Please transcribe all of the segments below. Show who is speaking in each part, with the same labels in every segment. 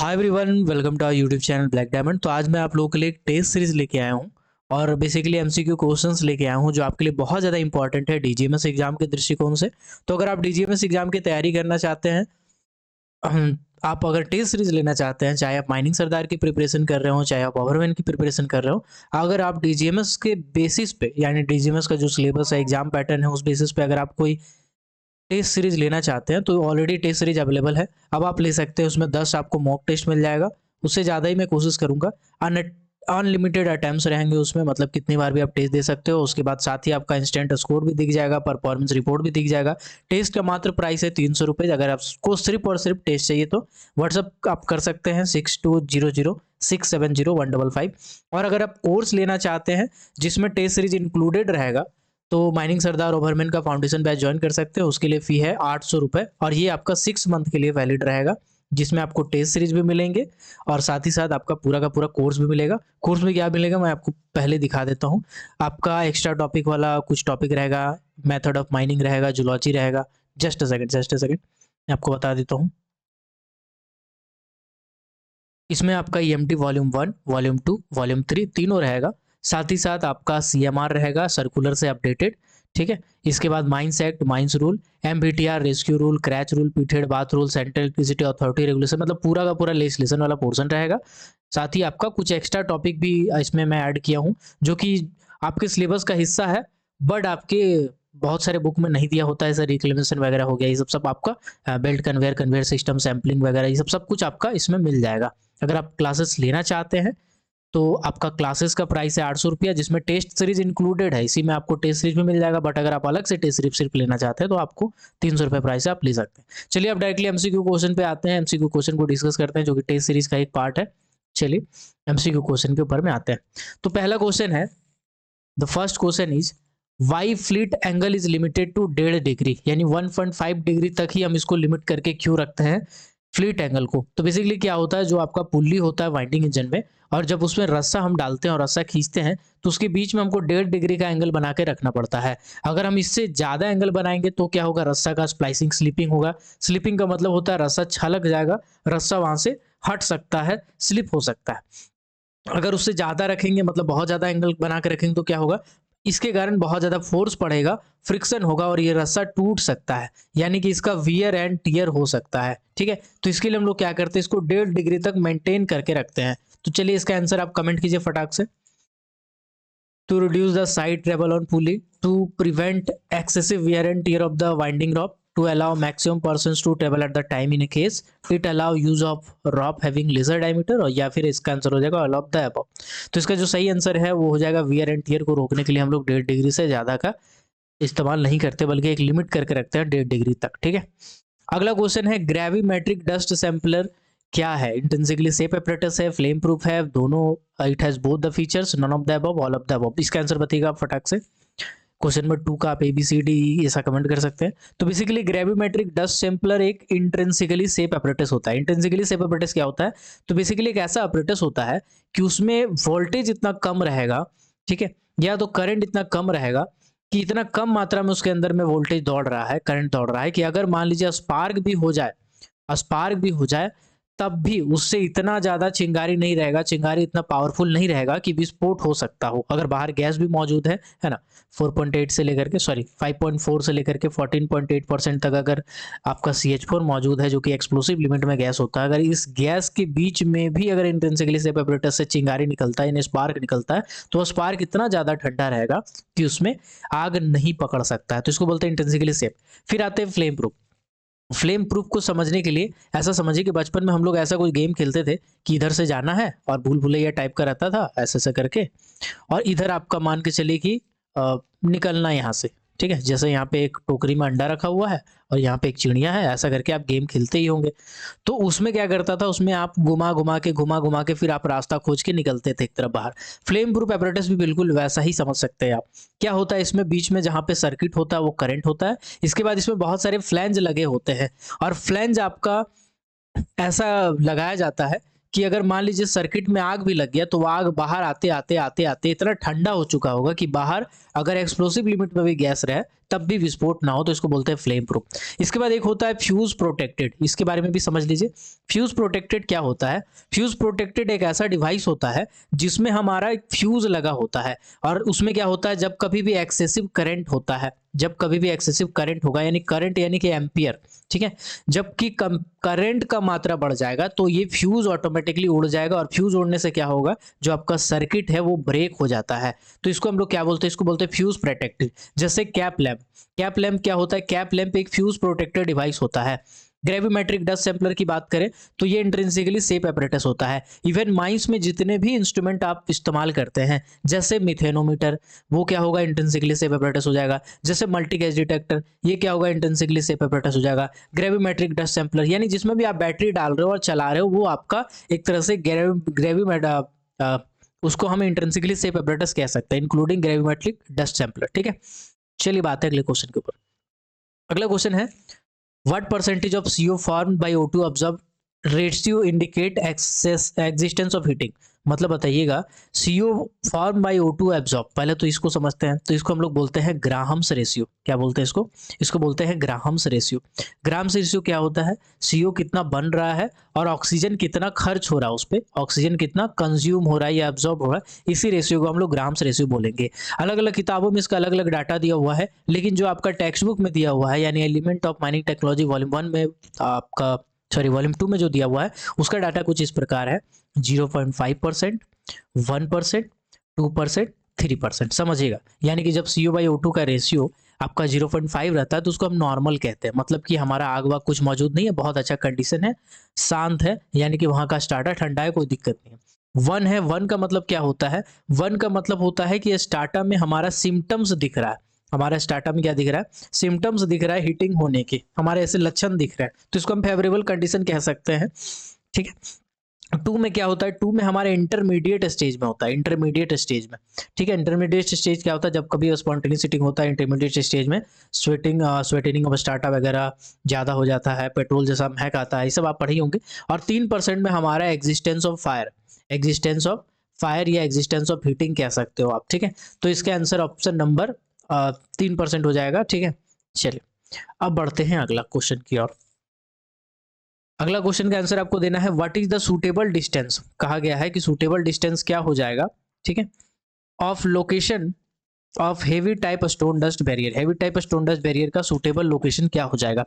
Speaker 1: Hi everyone, welcome to our YouTube channel Black Diamond. तो आज मैं आप लोगों के लिए एक टेस्ट सीरीज लेके आया हूँ और बेसिकली एमसीक्यू क्वेश्चंस लेके आया हूँ जो आपके लिए बहुत ज़्यादा इंपॉर्टेंट है डीजीएमएस एग्जाम के दृष्टिकोण से। तो अगर आप डीजीएमएस एग्जाम की तैयारी करना चाहते हैं, आप अगर टेस्ट सीरीज लेना चाहते हैं, चाहे आप माइनिंग सरदार की प्रिपरेशन कर रहे हो, चाहे आप ओवरमैन की प्रिपरेशन कर रहे हो, अगर आप डीजीएमएस के बेसिस पे यानी डीजीएमएस का जो सिलेबस है, एग्जाम पैटर्न है, उस बेसिस पे अगर आप कोई टेस्ट सीरीज लेना चाहते हैं तो ऑलरेडी टेस्ट सीरीज अवेलेबल है। अब आप ले सकते हैं, उसमें 10 आपको मॉक टेस्ट मिल जाएगा। उससे ज़्यादा ही मैं कोशिश करूंगा। अनलिमिटेड अटेम्प्ट्स रहेंगे उसमें, मतलब कितनी बार भी आप टेस्ट दे सकते हो। उसके बाद साथ ही आपका इंस्टेंट स्कोर भी दिख जाएगा, परफॉर्मेंस रिपोर्ट भी दिख जाएगा। टेस्ट का मात्र प्राइस है 300 रुपये। अगर आपको सिर्फ और सिर्फ टेस्ट चाहिए तो व्हाट्सअप आप कर सकते हैं 6200 670 155। और अगर आप कोर्स लेना चाहते हैं जिसमें टेस्ट सीरीज इंक्लूडेड रहेगा तो माइनिंग सरदार ओवरमैन का फाउंडेशन बैच ज्वाइन कर सकते हो। उसके लिए फी है 800 रुपये और ये आपका 6 मंथ के लिए वैलिड रहेगा, जिसमें आपको टेस्ट सीरीज भी मिलेंगे और साथ ही साथ आपका पूरा का पूरा कोर्स भी मिलेगा। कोर्स में क्या मिलेगा मैं आपको पहले दिखा देता हूँ। आपका एक्स्ट्रा टॉपिक वाला कुछ टॉपिक रहेगा, मेथड ऑफ माइनिंग रहेगा, जूलॉजी रहेगा। जस्ट अ सेकंड मैं आपको बता देता हूँ। इसमें आपका ईएमटी वॉल्यूम 1, वॉल्यूम 2, वॉल्यूम 3 तीनों रहेगा। साथ ही साथ आपका सीएमआर रहेगा, सर्कुलर से अपडेटेड। ठीक है। इसके बाद mines act, mines rule, MBTR, rescue rule, creche rule, pithead bath rule, central electricity authority regulation, मतलब पूरा का पूरा लेजिस्लेशन वाला पोर्शन रहेगा। साथ ही आपका कुछ एक्स्ट्रा टॉपिक भी इसमें मैं ऐड किया हूँ जो कि आपके सिलेबस का हिस्सा है, बट आपके बहुत सारे बुक में नहीं दिया होता है। जैसे रिक्लेमेशन वगैरह हो गया, ये सब सब आपका belt conveyor, conveyor system, sampling वगैरह, ये सब सब कुछ आपका इसमें मिल जाएगा। अगर आप क्लासेस लेना चाहते हैं तो आपका क्लासेस का प्राइस है 800 रुपया, जिसमें टेस्ट सीरीज इंक्लूडेड है। इसी में आपको टेस्ट सीरीज भी मिल जाएगा, बट अगर आप अलग से टेस्ट सीरीज सिर्फ लेना चाहते हैं तो आपको 300 रुपये प्राइस है, आप ले सकते हैं। चलिए अब डायरेक्टली एमसीक्यू क्वेश्चन पे आते हैं, एमसीक्यू क्वेश्चन को डिस्कस करते हैं जो कि टेस्ट सीरीज का एक पार्ट है। चलिए एमसीक्यू क्वेश्चन के ऊपर में आते हैं। तो पहला क्वेश्चन है, the first question is why fleet angle is limited to 1.5 degree, यानी 1.5 डिग्री तक ही हम इसको लिमिट करके क्यों रखते हैं फ्लीट एंगल को। तो बेसिकली क्या होता है, जो आपका पुल्ली होता है वाइंडिंग इंजन में, और जब उसमें रस्सा हम डालते हैं और रस्सा खींचते हैं तो उसके बीच में हमको 1.5 डिग्री का एंगल बना के रखना पड़ता है। अगर हम इससे ज्यादा एंगल बनाएंगे तो क्या होगा, रस्सा का स्प्लाइसिंग, स्लिपिंग होगा। स्लिपिंग का मतलब होता है रस्सा छलक जाएगा, रस्सा वहां से हट सकता है, स्लिप हो सकता है। अगर उससे ज्यादा रखेंगे, मतलब बहुत ज्यादा एंगल बना के रखेंगे, तो क्या होगा, इसके कारण बहुत ज्यादा फोर्स पड़ेगा, फ्रिक्शन होगा और ये रस्सा टूट सकता है, यानी कि इसका वियर एंड टियर हो सकता है। ठीक है। तो इसके लिए हम लोग क्या करते हैं, इसको 1.5 डिग्री तक मेंटेन करके रखते हैं। तो चलिए इसका आंसर आप कमेंट कीजिए फटाक से। To reduce the side treble on pulley, to prevent excessive wear and tear of the winding rope, to allow maximum persons to travel at the time in a case, it allow use of rope having lesser diameter, और या फिर इसका answer हो जाएगा all of the above। तो इसका जो सही आंसर है वो हो जाएगा वियर एंड टियर को रोकने के लिए हम लोग 1.5 डिग्री से ज्यादा का इस्तेमाल नहीं करते, बल्कि एक लिमिट करके रखते हैं 1.5 डिग्री तक। ठीक है। अगला क्वेश्चन है, ग्रेविमेट्रिक डस्ट सैंपलर क्या है। इंट्रिंसिकली सेफ एपरेटस है, फ्लेम प्रूफ है, दोनों, it has both the features, none of the above, all of the above. इसका आंसर बताइएगा आप फटाक से। क्वेश्चन नंबर 2 का आप ABCD ऐसा कमेंट कर सकते हैं। तो बेसिकली ग्रेविमेट्रिक डस्ट सैंपलर एक इंट्रिंसिकली सेफ अपरेटस होता है। इंट्रिंसिकली सेफ अपरेटस क्या होता है, तो बेसिकली एक ऐसा अपरेटस होता है कि उसमें वोल्टेज इतना कम रहेगा, ठीक है, या तो करंट इतना कम रहेगा कि इतना कम मात्रा में उसके अंदर में वोल्टेज दौड़ रहा है, करंट दौड़ रहा है, कि अगर मान लीजिए स्पार्क भी हो जाए, स्पार्क भी हो जाए, तब भी उससे इतना ज्यादा चिंगारी नहीं रहेगा, चिंगारी इतना पावरफुल नहीं रहेगा कि विस्फोट हो सकता हो। अगर बाहर गैस भी मौजूद है ना, 4.8 से लेकर के 5.4 से लेकर के 14.8% तक अगर आपका CH4 मौजूद है, जो कि एक्सप्लोसिव लिमिट में गैस होता है, अगर इस गैस के बीच में भी अगर इंट्रिंसिकली सेफ एपरेटस से चिंगारी निकलता है, यानी स्पार्क निकलता है, तो स्पार्क इतना ज्यादा ठंडा रहेगा कि उसमें आग नहीं पकड़ सकता है। तो इसको बोलते हैं इंट्रिंसिकली सेफ। फिर आते हैं फ्लेम प्रूफ। फ्लेम प्रूफ को समझने के लिए ऐसा समझिए कि बचपन में हम लोग ऐसा कोई गेम खेलते थे कि इधर से जाना है और भूल भुलैया टाइप का रहता था, ऐसे ऐसे करके, और इधर आपका मान के चलिए कि निकलना यहाँ से। ठीक है। जैसे यहाँ पे एक टोकरी में अंडा रखा हुआ है और यहाँ पे एक चिड़िया है, ऐसा करके आप गेम खेलते ही होंगे। तो उसमें क्या करता था, उसमें आप घुमा घुमा के फिर आप रास्ता खोज के निकलते थे एक तरफ बाहर। फ्लेम प्रूफ एपरेटस भी बिल्कुल वैसा ही समझ सकते हैं आप। क्या होता है, इसमें बीच में जहाँ पे सर्किट होता है वो करंट होता है। इसके बाद इसमें बहुत सारे फ्लैंज लगे होते हैं, और फ्लैंज आपका ऐसा लगाया जाता है कि अगर मान लीजिए सर्किट में आग भी लग गया तो आग बाहर आते आते आते आते इतना ठंडा हो चुका होगा कि बाहर अगर एक्सप्लोसिव लिमिट में भी गैस रहे तब भी विस्फोट ना हो, तो इसको बोलते हैं फ्लेम प्रूफ। इसके बाद एक होता है फ्यूज प्रोटेक्टेड, इसके बारे में भी समझ लीजिए। फ्यूज प्रोटेक्टेड क्या होता है? फ्यूज प्रोटेक्टेड एक ऐसा डिवाइस होता है जिसमें हमारा एक फ्यूज लगा होता है, और उसमें क्या होता है, जब कभी भी एक्सेसिव करंट होता है, जब कभी भी एक्सेसिव करंट होगा, यानी करंट यानी कि एम्पियर, ठीक है, जबकि करंट का मात्रा बढ़ जाएगा तो ये फ्यूज ऑटोमेटिकली उड़ जाएगा, और फ्यूज उड़ने से क्या होगा, जो आपका सर्किट है वो ब्रेक हो जाता है। तो इसको हम लोग क्या बोलते हैं? इसको बोलते हैं फ्यूज प्रोटेक्टेड। जैसे कैप लैंप, कैप लैंप क्या होता है? कैप लैंप एक फ्यूज प्रोटेक्टेड डिवाइस होता है। ग्रेविमेट्रिक डस्ट सैंपलर की बात करें तो ये इंट्रिंसिकली सेफ एपरेटस होता है। इवन माइंस में जितने भी इंस्ट्रूमेंट आप इस्तेमाल करते हैं, जैसे मिथेनोमीटर, वो क्या होगा, इंट्रिंसिकली सेफ एपरेटस हो जाएगा। जैसे मल्टी गैस डिटेक्टर, ये क्या होगा, इंट्रिंसिकली सेफ एपरेटस हो जाएगा। ग्रेविमेट्रिक डस्ट सैंपलर, यानी जिसमें भी आप बैटरी डाल रहे हो और चला रहे हो, वो आपका एक तरह से उसको हम इंट्रिंसिकली सेफ एपरेटस कह सकते हैं, इंक्लूडिंग ग्रेविमेट्रिक डस्ट सैंपलर। ठीक है, चलिए बात है अगले क्वेश्चन के ऊपर। अगला क्वेश्चन है, what percentage of CO formed by O2 absorbed ratio indicate existence of heating? मतलब बताइएगा, CO formed by O2 absorb, पहले तो इसको समझते हैं। तो इसको हम लोग बोलते हैं ग्राहम्स रेशियो। क्या बोलते हैं इसको? इसको बोलते हैं ग्राहम्स रेशियो। ग्राहम्स रेशियो क्या होता है? CO कितना बन रहा है और ऑक्सीजन कितना खर्च हो रहा है, उस पर ऑक्सीजन कितना कंज्यूम हो रहा है या एब्जॉर्ब हो रहा है, इसी रेशियो को हम लोग ग्राहम्स रेशियो बोलेंगे। अलग अलग किताबों में इसका अलग अलग डाटा दिया हुआ है, लेकिन जो आपका टेक्स्ट बुक में दिया हुआ है, यानी element of mining technology volume 1 में आपका, सॉरी वॉल्यूम 2 में जो दिया हुआ है, उसका डाटा कुछ इस प्रकार है: 0.5%, 1%, 2%, 3%। समझिएगा, यानी कि जब CO/O2 का रेशियो आपका 0.5 रहता है तो उसको हम नॉर्मल कहते हैं, मतलब कि हमारा आग वाग कुछ मौजूद नहीं है, बहुत अच्छा कंडीशन है, शांत है, यानी कि वहाँ का स्टार्टर ठंडा है, कोई दिक्कत नहीं है। 1 है, 1 का मतलब क्या होता है? 1 का मतलब होता है कि स्टार्टर में हमारा सिम्टम्स दिख रहा है। हमारा स्टार्टर में क्या दिख रहा है? सिम्टम्स दिख रहा है हीटिंग होने के, हमारे ऐसे लक्षण दिख रहे हैं, तो इसको हम फेवरेबल कंडीशन कह सकते हैं। ठीक है। 2 में क्या होता है? 2 में हमारे इंटरमीडिएट स्टेज में होता है, इंटरमीडिएट स्टेज में। ठीक है, इंटरमीडिएट स्टेज क्या होता है? जब कभी स्पॉन्टेनियस हीटिंग होता है इंटरमीडिएट स्टेज में, स्वेटिंग ऑफ स्टार्टर वगैरह ज़्यादा हो जाता है, पेट्रोल जैसा महक आता है, ये सब आप पढ़े होंगे। और 3% में हमारा existence of fire, existence of fire या एग्जिस्टेंस ऑफ हीटिंग कह सकते हो आप। ठीक है, तो इसका आंसर ऑप्शन नंबर 3% हो जाएगा। ठीक है, चलिए अब बढ़ते हैं अगला क्वेश्चन की ओर। अगला क्वेश्चन का आंसर आपको देना है, what is the suitable distance. कहा गया है कि सूटेबल डिस्टेंस क्या हो जाएगा, ठीक है, of location of heavy type stone dust barrier. Heavy type stone dust barrier का सूटेबल लोकेशन क्या हो जाएगा?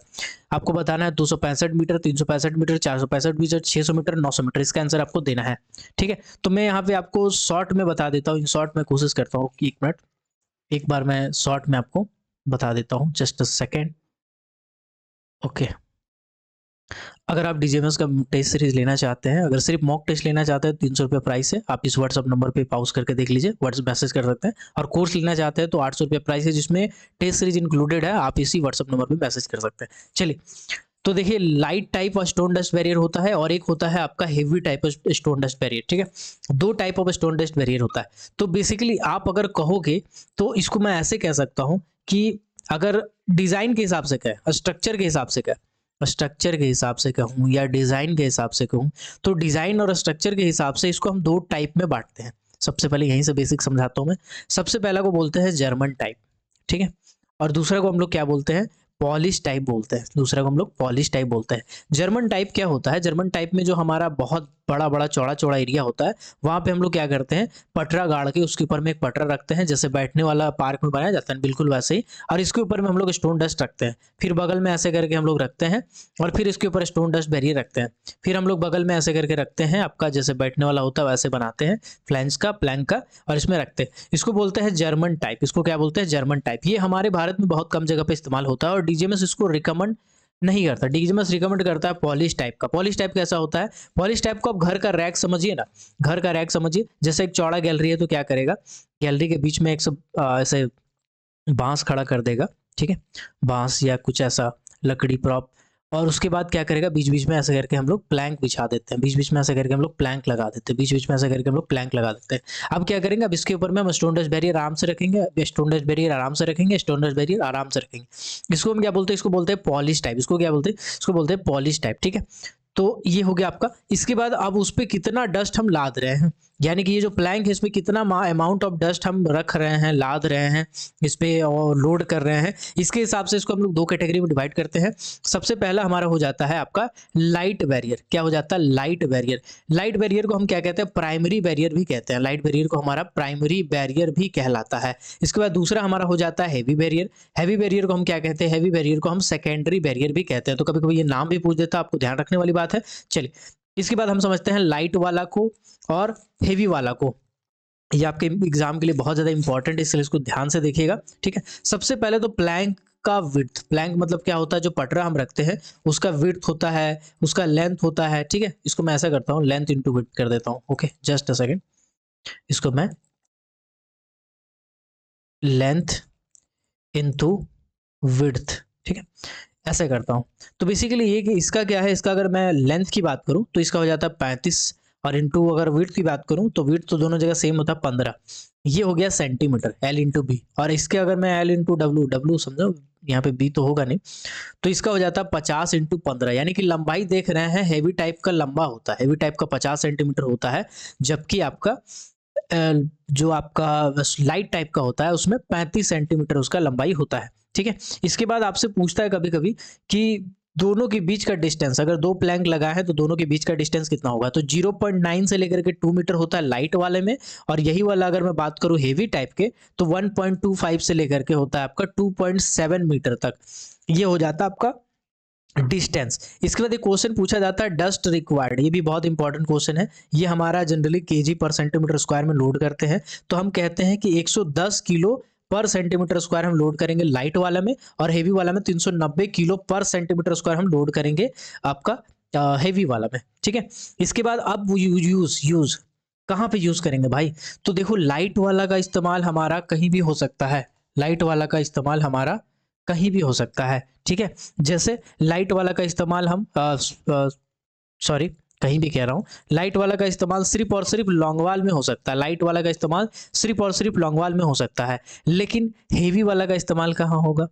Speaker 1: आपको बताना है 265 meter, 365 meter, 465 meter, 600 meter, 900 meter. इसका आंसर आपको देना है। ठीक है, तो मैं यहाँ पे आपको शॉर्ट में बता देता हूँ, इन शॉर्ट में कोशिश करता हूँ कि 1 मिनट, एक बार मैं शॉर्ट में आपको बता देता हूँ, जस्ट अ सेकेंड। ओके, अगर आप डीजीएमएस का टेस्ट सीरीज लेना चाहते हैं, अगर सिर्फ मॉक टेस्ट लेना चाहते हैं, 300 रुपये प्राइस है, आप इस व्हाट्सअप नंबर पे पॉज करके देख लीजिए, व्हाट्सअप मैसेज कर सकते हैं। और कोर्स लेना चाहते हैं तो 800 रुपये प्राइस है, जिसमें टेस्ट सीरीज इंक्लूडेड है, आप इसी व्हाट्सअप नंबर पे मैसेज कर सकते हैं। चलिए, तो देखिए, light type of stone dust barrier होता है और एक होता है आपका heavy type of stone dust barrier. ठीक है, 2 type of stone dust barrier होता है। तो बेसिकली आप अगर कहोगे तो इसको मैं ऐसे कह सकता हूँ कि अगर डिजाइन के हिसाब से कहें, स्ट्रक्चर के हिसाब से कहें, स्ट्रक्चर के हिसाब से कहूँ या डिज़ाइन के हिसाब से कहूँ, तो डिज़ाइन और स्ट्रक्चर के हिसाब से इसको हम 2 टाइप में बांटते हैं। सबसे पहले यहीं से बेसिक समझाता हूँ मैं। सबसे पहला को बोलते हैं जर्मन टाइप, ठीक है, और दूसरा को हम लोग क्या बोलते हैं? पॉलिश टाइप बोलते हैं। दूसरा को हम लोग पॉलिश टाइप बोलते हैं। जर्मन टाइप क्या होता है? जर्मन टाइप में जो हमारा बहुत बड़ा बड़ा चौड़ा चौड़ा एरिया होता है, वहाँ पे हम लोग क्या करते हैं, पटरा गाड़ के उसके ऊपर में एक पटरा रखते हैं, जैसे बैठने वाला पार्क में बनाया जाता है बिल्कुल वैसे ही, और इसके ऊपर में हम लोग स्टोन डस्ट रखते हैं, फिर बगल में ऐसे करके हम लोग रखते हैं, और फिर इसके ऊपर स्टोन डस्ट बैरियर रखते हैं, फिर हम लोग बगल में ऐसे करके रखते हैं, आपका जैसे बैठने वाला होता है वैसे बनाते हैं, फ्लैंक्स का, प्लैंक का, और इसमें रखते हैं। इसको बोलते हैं जर्मन टाइप। इसको क्या बोलते हैं? German type. ये हमारे भारत में बहुत कम जगह पे इस्तेमाल होता है और डीजीएमएस इसको रिकमेंड नहीं करता। डीजीएमएस रिकमेंड करता है पॉलिश टाइप का। पॉलिश टाइप कैसा होता है? पॉलिश टाइप को आप घर का रैक समझिए ना, घर का रैक समझिए। जैसे एक चौड़ा गैलरी है तो क्या करेगा, गैलरी के बीच में एक सब ऐसे बांस खड़ा कर देगा, ठीक है, बांस या कुछ ऐसा लकड़ी प्रॉप, और उसके बाद क्या करेगा, बीच बीच में ऐसे करके हम लोग प्लैंक बिछा देते हैं, बीच बीच में ऐसे करके हम लोग प्लैंक लगा देते हैं, बीच बीच में ऐसे करके हम लोग प्लैंक लगा देते हैं। अब क्या करेंगे, अब इसके ऊपर में हम स्टोन डस्ट बैरियर आराम से रखेंगे, स्टोन डस्ट बैरियर आराम से रखेंगे, स्टोन डस्ट बैरियर आराम से रखेंगे। इसको हम क्या बोलते हैं? इसको बोलते हैं पॉलिश टाइप। इसको क्या बोलते हैं? इसको बोलते हैं पॉलिश टाइप। ठीक है, तो ये हो गया आपका। इसके बाद अब उस पर कितना डस्ट हम लाद रहे हैं, यानी कि ये जो प्लैंक है इसमें कितना अमाउंट ऑफ डस्ट हम रख रहे हैं, लाद रहे हैं इस पे और लोड कर रहे हैं, इसके हिसाब से इसको हम लोग दो कैटेगरी में डिवाइड करते हैं। सबसे पहला हमारा हो जाता है आपका लाइट बैरियर। क्या हो जाता है? Light barrier. लाइट बैरियर को हम क्या कहते हैं? प्राइमरी बैरियर भी कहते हैं। लाइट बैरियर को हमारा प्राइमरी बैरियर भी कहलाता है। इसके बाद दूसरा हमारा हो जाता है हैवी बैरियर। हैवी बैरियर को हम क्या कहते हैं? हैवी बैरियर को हम सेकेंडरी बैरियर भी कहते हैं। तो कभी कभी ये नाम भी पूछ देता है, आपको ध्यान रखने वाली बात है। चलिए इसके बाद हम समझते हैं लाइट वाला को और हेवी वाला को। ये आपके एग्जाम के लिए बहुत ज्यादा इंपॉर्टेंट है, इसलिए इसको ध्यान से देखिएगा, ठीक है। सबसे पहले तो प्लैंक का विड्थ। प्लैंक मतलब क्या होता है? जो पटरा हम रखते हैं उसका विड्थ होता है, उसका लेंथ होता है, ठीक है। इसको मैं ऐसा करता हूँ, लेंथ इंटू विड्थ कर देता हूँ। ओके, जस्ट अ सेकेंड, इसको मैं लेंथ इंटू विड्थ, ठीक है, ऐसे करता हूँ। तो बेसिकली ये कि इसका क्या है, इसका अगर मैं लेंथ की बात करूँ तो इसका हो जाता है 35, और इंटू अगर विड्थ की बात करूँ तो विड्थ तो दोनों जगह सेम होता है 15। ये हो गया सेंटीमीटर, एल इंटू बी। और इसके अगर मैं एल इंटू डब्लू, डब्लू समझो यहाँ पे बी तो होगा नहीं, तो इसका हो जाता है 50 इंटू 15। यानी कि लंबाई देख रहे हैं, हैवी टाइप का लंबा होता है, हैवी टाइप का 50 सेंटीमीटर होता है, जबकि आपका जो आपका लाइट टाइप का होता है उसमें 35 सेंटीमीटर उसका लंबाई होता है, ठीक है। इसके बाद आपसे पूछता है कभी कभी कि दोनों के बीच का डिस्टेंस, अगर दो प्लैंक लगाए हैं तो दोनों के बीच का डिस्टेंस कितना होगा? तो 0.9 से लेकर के 2 मीटर होता है लाइट वाले में, और यही वाला अगर मैं बात करूं हेवी टाइप के तो 1.25 से लेकर के होता है आपका 2.7 मीटर तक। ये हो जाता है आपका डिस्टेंस। इसके बाद एक क्वेश्चन पूछा जाता है डस्ट रिक्वायर्ड। ये भी बहुत इंपॉर्टेंट क्वेश्चन है। ये हमारा जनरली केजी पर सेंटीमीटर स्क्वायर में लोड करते हैं, तो हम कहते हैं कि 110 किलो पर सेंटीमीटर स्क्वायर हम लोड करेंगे लाइट वाला में, और हेवी वाला में 390 किलो पर सेंटीमीटर स्क्वायर हम लोड करेंगे आपका हेवी वाला में, ठीक है। इसके बाद अब यूज कहाँ पे यूज करेंगे भाई? तो देखो लाइट वाला का इस्तेमाल हमारा कहीं भी हो सकता है, लाइट वाला का इस्तेमाल हमारा कहीं भी हो सकता है, ठीक है। जैसे लाइट वाला का इस्तेमाल हम सॉरी कहीं भी कह रहा हूँ, लाइट वाला का इस्तेमाल सिर्फ और सिर्फ लॉन्गवाल में हो सकता है। लाइट वाला का इस्तेमाल सिर्फ और सिर्फ लॉन्गवाल में हो सकता है, लेकिन हेवी वाला का इस्तेमाल कहाँ होगा?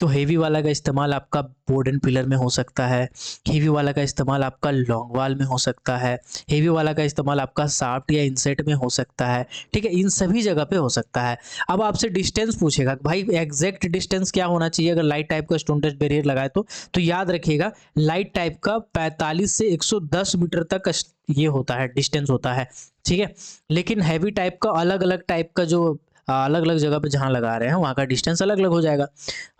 Speaker 1: तो हेवी वाला का इस्तेमाल आपका बोर्ड एंड पिलर में हो सकता है, हेवी वाला का इस्तेमाल आपका लॉन्गवाल में हो सकता है, हेवी वाला का इस्तेमाल आपका शाफ्ट या इंसेट में हो सकता है, ठीक है। इन सभी जगह पे हो सकता है। अब आपसे डिस्टेंस पूछेगा भाई एग्जैक्ट डिस्टेंस क्या होना चाहिए अगर लाइट टाइप का स्टोन डस्ट बैरियर लगाए तो याद रखिएगा लाइट टाइप का 45 से 110 मीटर तक ये होता है, डिस्टेंस होता है, ठीक है। लेकिन हैवी टाइप का अलग अलग टाइप का जो अलग अलग जगह पे जहाँ लगा रहे हैं वहाँ का डिस्टेंस अलग अलग हो जाएगा।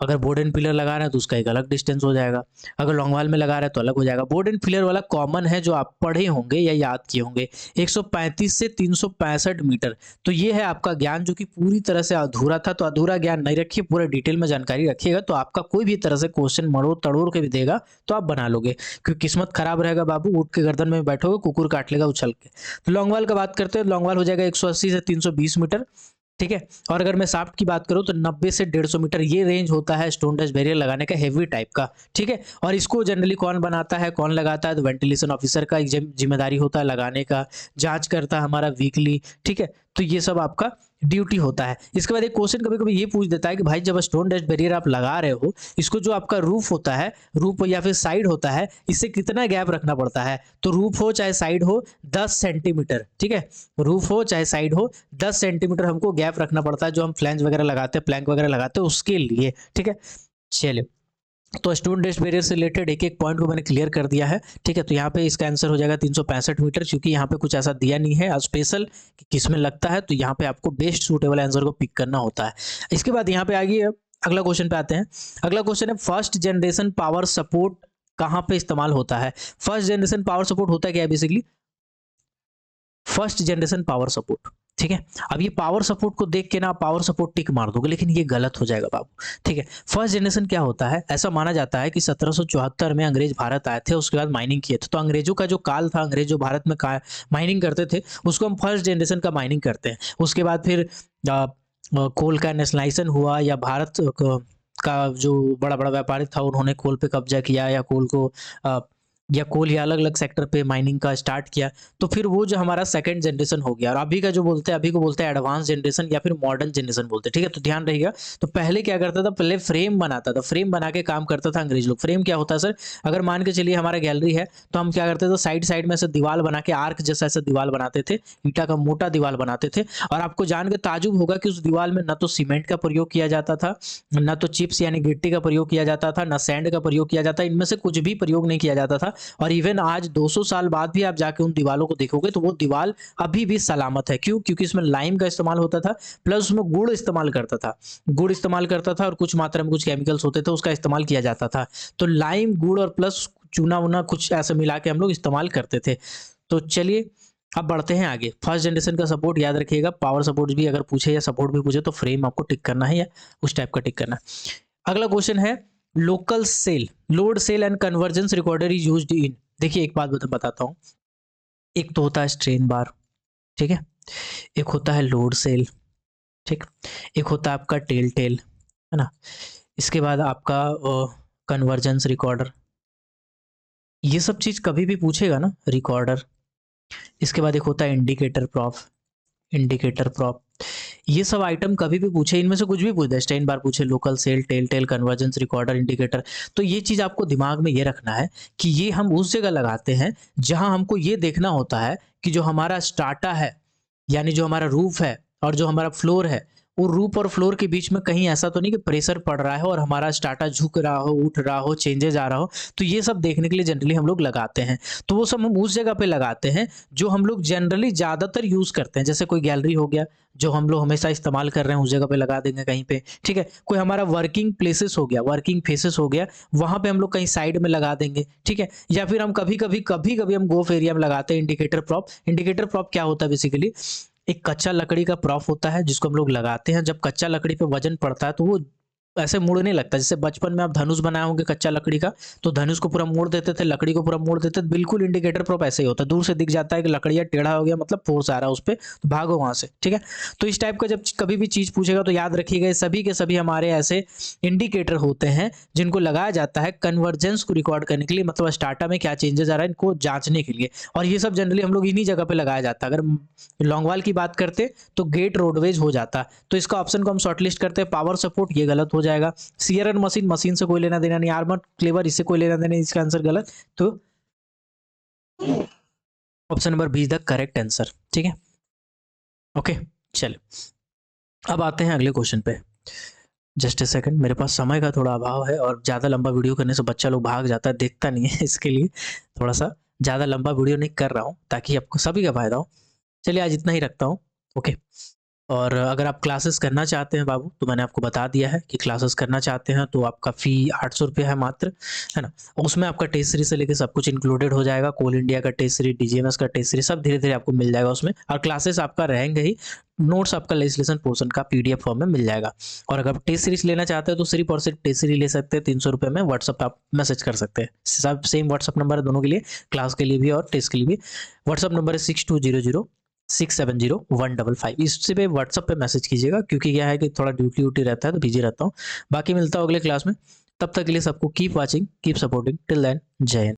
Speaker 1: अगर बोर्ड एंड पिलर लगा रहे हैं तो उसका एक अलग डिस्टेंस हो जाएगा, अगर लॉन्ग वाल में लगा रहे हैं तो अलग हो जाएगा। बोर्ड एंड पिलर वाला कॉमन है जो आप पढ़े होंगे या याद किए होंगे, 135 से 365 मीटर। तो ये है आपका ज्ञान जो कि पूरी तरह से अधूरा था, तो अधूरा ज्ञान नहीं रखिए, पूरे डिटेल में जानकारी रखिएगा, तो आपका कोई भी तरह से क्वेश्चन मरोड़ तड़ोड़ के भी देगा तो आप बना लोगे, क्योंकि किस्मत खराब रहेगा बाबू, उठ के गर्दन में बैठोगे कुकुर काट लेगा उछल के। तो लॉन्ग वाल का बात करते हैं, लॉन्ग वाल हो जाएगा 180 से 320 मीटर, ठीक है। और अगर मैं शाफ्ट की बात करूं तो 90 से 150 मीटर ये रेंज होता है स्टोन डस्ट बैरियर लगाने का हेवी टाइप का, ठीक है। और इसको जनरली कौन बनाता है, कौन लगाता है? तो वेंटिलेशन ऑफिसर का जिम्मेदारी होता है लगाने का, जांच करता है हमारा वीकली, ठीक है। तो ये सब आपका ड्यूटी होता है। इसके बाद एक क्वेश्चन कभी कभी ये पूछ देता है कि भाई जब स्टोन डस्ट बैरियर आप लगा रहे हो, इसको जो आपका रूफ होता है, रूफ या फिर साइड होता है, इससे कितना गैप रखना पड़ता है? तो रूफ हो चाहे साइड हो 10 सेंटीमीटर, ठीक है। रूफ हो चाहे साइड हो 10 सेंटीमीटर हमको गैप रखना पड़ता है, जो हम फ्लैंज वगैरह लगाते हैं, प्लैंक वगैरह लगाते हैं उसके लिए, ठीक है। चलिए, तो स्टोन डस्ट बैरियर से रिलेटेड एक एक पॉइंट को मैंने क्लियर कर दिया है, ठीक है। तो यहाँ पे इसका आंसर हो जाएगा 365 मीटर, क्योंकि यहाँ पे कुछ ऐसा दिया नहीं है स्पेशल कि किसमें लगता है, तो यहाँ पे आपको बेस्ट सूटेबल आंसर को पिक करना होता है। इसके बाद यहाँ पे आगे अगला क्वेश्चन पे आते हैं। अगला क्वेश्चन है फर्स्ट जनरेशन पावर सपोर्ट कहाँ पे इस्तेमाल होता है? फर्स्ट जनरेशन पावर सपोर्ट होता है क्या? Basically first generation power support, ठीक है। अब ये पावर सपोर्ट को देख के ना पावर सपोर्ट टिक मार दोगे, लेकिन ये गलत हो जाएगा बाबू, ठीक है। फर्स्ट जनरेशन क्या होता है? ऐसा माना जाता है कि 1774 में अंग्रेज भारत आए थे, उसके बाद माइनिंग किए थे। तो अंग्रेजों का जो काल था, अंग्रेज जो भारत में माइनिंग करते थे, उसको हम फर्स्ट जनरेशन का माइनिंग करते हैं। उसके बाद फिर कोल का नेशनलाइजेशन हुआ, या भारत का जो बड़ा बड़ा व्यापारी था उन्होंने कोल पे कब्जा किया, या कोल को या कोल या अलग अलग सेक्टर पे माइनिंग का स्टार्ट किया, तो फिर वो जो हमारा सेकंड जनरेशन हो गया। और अभी का जो बोलते हैं, अभी को बोलते हैं एडवांस जनरेशन या फिर मॉडर्न जनरेशन बोलते हैं, ठीक है। तो ध्यान रहिएगा, तो पहले क्या करता था, पहले फ्रेम बनाता था, फ्रेम बना के काम करता था अंग्रेज लोग। फ्रेम क्या होता है सर, अगर मान के चलिए हमारा गैलरी है, तो हम क्या करते थे, साइड साइड में ऐसे दीवार बना के आर्क जैसा ऐसा दीवार बनाते थे, ईटा का मोटा दीवार बनाते थे। और आपको जान के ताजुब होगा कि उस दीवार में न तो सीमेंट का प्रयोग किया जाता था, न तो चिप्स यानी गिट्टी का प्रयोग किया जाता था, न सैंड का प्रयोग किया जाता, इनमें से कुछ भी प्रयोग नहीं किया जाता था। और इवन आज 200 साल बाद भी आप जाके उन दीवालों को देखोगे तो वो दीवार अभी भी सलामत है। क्यों? क्योंकि इसमें लाइम का इस्तेमाल होता था, प्लस उसमें गुड़ इस्तेमाल करता था, गुड़ इस्तेमाल करता था और कुछ मात्रा में कुछ केमिकल्स होते थे उसका इस्तेमाल किया जाता था। तो लाइम, गुड़ और प्लस चूना वूना कुछ ऐसे मिला के हम लोग इस्तेमाल करते थे। तो चलिए अब बढ़ते हैं आगे। फर्स्ट जनरेशन का सपोर्ट याद रखिएगा, पावर सपोर्ट भी अगर पूछे या सपोर्ट भी पूछे तो फ्रेम आपको टिक करना है या उस टाइप का टिक करना है। अगला क्वेश्चन है, local cell, load cell and convergence recorder is used in. देखिए एक बात बताता हूँ, एक तो होता है स्ट्रेन बार, ठीक है, एक होता है लोड सेल, ठीक, एक होता है आपका टेल टेल, है ना, इसके बाद आपका कन्वर्जेंस रिकॉर्डर, ये सब चीज कभी भी पूछेगा ना, रिकॉर्डर। इसके बाद एक होता है इंडिकेटर प्रॉप, इंडिकेटर प्रॉप, ये सब आइटम कभी भी पूछे, इनमें से कुछ भी पूछ दे, स्टेन बार पूछे, local cell, tell tell, convergence recorder, indicator, तो ये चीज आपको दिमाग में ये रखना है कि ये हम उस जगह लगाते हैं जहां हमको ये देखना होता है कि जो हमारा स्टार्टा है, यानी जो हमारा रूफ है और जो हमारा फ्लोर है, वो रूफ और फ्लोर के बीच में कहीं ऐसा तो नहीं कि प्रेशर पड़ रहा है और हमारा स्टार्टा झुक रहा हो, उठ रहा हो, चेंजेज आ रहा हो। तो ये सब देखने के लिए जनरली हम लोग लगाते हैं। तो वो सब हम उस जगह पे लगाते हैं जो हम लोग जनरली ज़्यादातर यूज़ करते हैं। जैसे कोई गैलरी हो गया जो हम लोग हमेशा इस्तेमाल कर रहे हैं, उस जगह पे लगा देंगे कहीं पे, ठीक है। कोई हमारा वर्किंग प्लेसेस हो गया, वर्किंग फेसेस हो गया, वहां पे हम लोग कहीं साइड में लगा देंगे, ठीक है। या फिर हम कभी कभी हम गोफ एरिया में लगाते हैं इंडिकेटर प्रॉप। इंडिकेटर प्रॉप क्या होता है, बेसिकली एक कच्चा लकड़ी का प्रॉप होता है जिसको हम लोग लगाते हैं। जब कच्चा लकड़ी पे वजन पड़ता है तो वो ऐसे मुड़ने लगता है। जैसे बचपन में आप धनुष बनाए होंगे कच्चा लकड़ी का, तो धनुष को पूरा मोड़ देते थे, लकड़ी को पूरा मोड़ देते थे, बिल्कुल इंडिकेटर प्रॉप ऐसे ही होता है। दूर से दिख जाता है कि लकड़िया टेढ़ा हो गया, मतलब फोर्स आ रहा है उस पर, तो भागो वहां से, ठीक है। तो इस टाइप का जब कभी भी चीज पूछेगा तो याद रखिएगा, सभी के सभी हमारे ऐसे इंडिकेटर होते हैं जिनको लगाया जाता है कन्वर्जेंस को रिकॉर्ड करने के लिए, मतलब स्टार्टा में क्या चेंजेस आ रहा है इनको जांचने के लिए। और ये सब जनरली हम लोग इन्हीं जगह पे लगाया जाता है। अगर लॉन्गवाल की बात करते तो गेट रोडवेज हो जाता। तो इसका ऑप्शन को हम शॉर्टलिस्ट करते हैं, पावर सपोर्ट, ये गलत हो जाएगा। सीआरएन मशीन, मशीन से कोई लेना देना नहीं। आर्मर क्लेवर, इससे कोई लेना देना नहीं, इसका आंसर गलत। तो option number B is the correct answer, ठीक है। ओके चलो अब आते हैं अगले क्वेश्चन पे। जस्ट ए सेकंड, मेरे पास समय का थोड़ा अभाव है और ज़्यादा लंबा वीडियो करने से बच्चा लोग भाग जाता है, देखता नहीं है, इसके लिए थोड़ा सा ज़्यादा लंबा वीडियो नहीं कर रहा हूँ ताकि आपको सभी का फायदा हो। चलिए आज इतना ही रखता हूँ, ओके। और अगर आप क्लासेस करना चाहते हैं बाबू, तो मैंने आपको बता दिया है कि क्लासेस करना चाहते हैं तो आपका फ़ी 800 रुपये है मात्र, है ना। उसमें आपका टेस्ट सीरीज से लेकर सब कुछ इंक्लूडेड हो जाएगा। कोल इंडिया का टेस्ट सीरीज, डीजीएमएस का टेस्ट सीरीज, सब धीरे धीरे आपको मिल जाएगा उसमें। और क्लासेस आपका रहेंगे ही, नोट्स आपका लेजिस्लेशन पोर्शन का पीडीएफ फॉर्म में मिल जाएगा। और अगर आप टेस्ट सीरीज लेना चाहते हैं तो सिर्फ और सिर्फ टेस्ट सीरीज ले सकते हैं 300 रुपये में। व्हाट्सअप पे आप मैसेज कर सकते हैं, सब सेम व्हाट्सअप नंबर है दोनों के लिए, क्लास के लिए भी और टेस्ट के लिए भी। व्हाट्सअप नंबर है 6200670155। इससे पे व्हाट्सअप पे मैसेज कीजिएगा, क्योंकि क्या है कि थोड़ा ड्यूटी व्यूटी रहता है तो बिजी रहता हूँ। बाकी मिलता हूँ अगले क्लास में, तब तक के लिए सबको keep watching, keep supporting, till then जय हिंद।